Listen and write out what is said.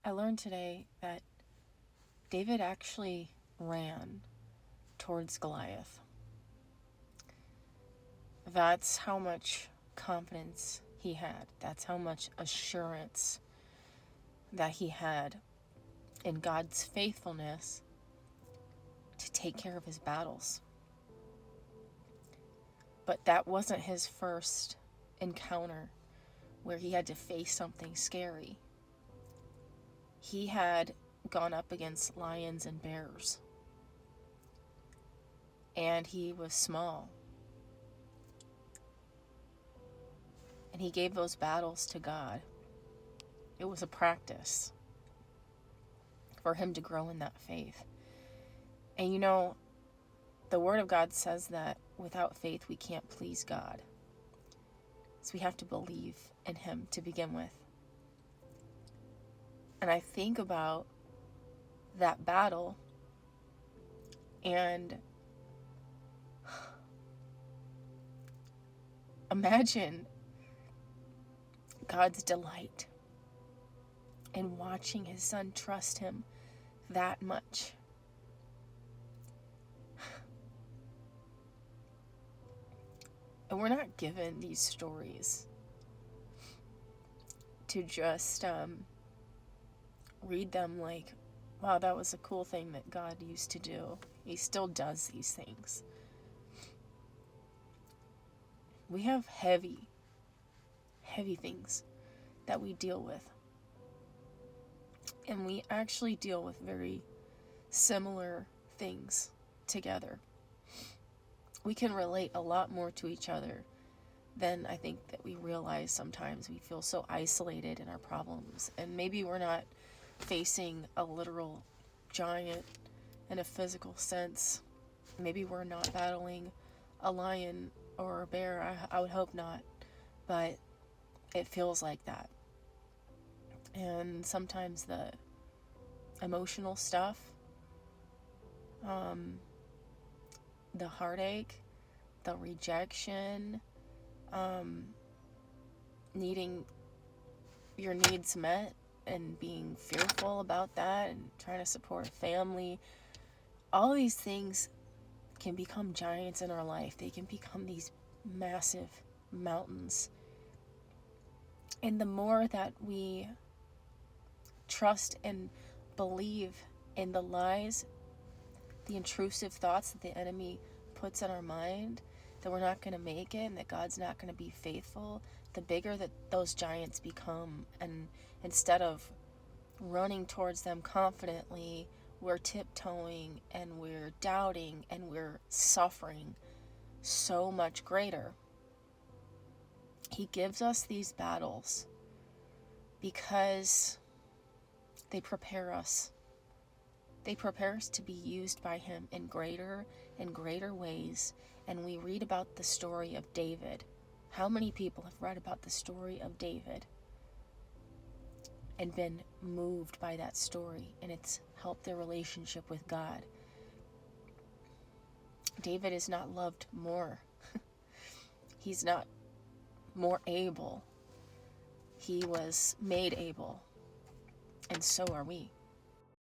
I learned today that David actually ran towards Goliath. That's how much confidence he had. That's how much assurance that he had in God's faithfulness to take care of his battles. But that wasn't his first encounter where he had to face something scary. He had gone up against lions and bears. And he was small. And he gave those battles to God. It was a practice for him to grow in that faith. And you know, the Word of God says that without faith we can't please God. So we have to believe in Him to begin with. And I think about that battle and imagine God's delight in watching His Son trust Him that much. And we're not given these stories to just read them like, wow, that was a cool thing that God used to do. He still does these things. We have heavy things that we deal with. And we actually deal with very similar things together. We can relate a lot more to each other than I think that we realize sometimes. We feel so isolated in our problems. And maybe we're not facing a literal giant in a physical sense. Maybe we're not battling a lion or a bear. I would hope not. But it feels like that. And sometimes the emotional stuff, the heartache, the rejection, needing your needs met and being fearful about that and trying to support a family, all these things can become giants in our life. They can become these massive mountains. And the more that we trust and believe in the lies, the intrusive thoughts that the enemy puts in our mind, that we're not going to make it and that God's not going to be faithful, the bigger that those giants become. And instead of running towards them confidently, we're tiptoeing and we're doubting and we're suffering so much greater. He gives us these battles because they prepare us. They prepare us to be used by Him in greater and greater ways. And we read about the story of David. How many people have read about the story of David and been moved by that story, and it's helped their relationship with God? David is not loved more. He's not more able. He was made able, and so are we.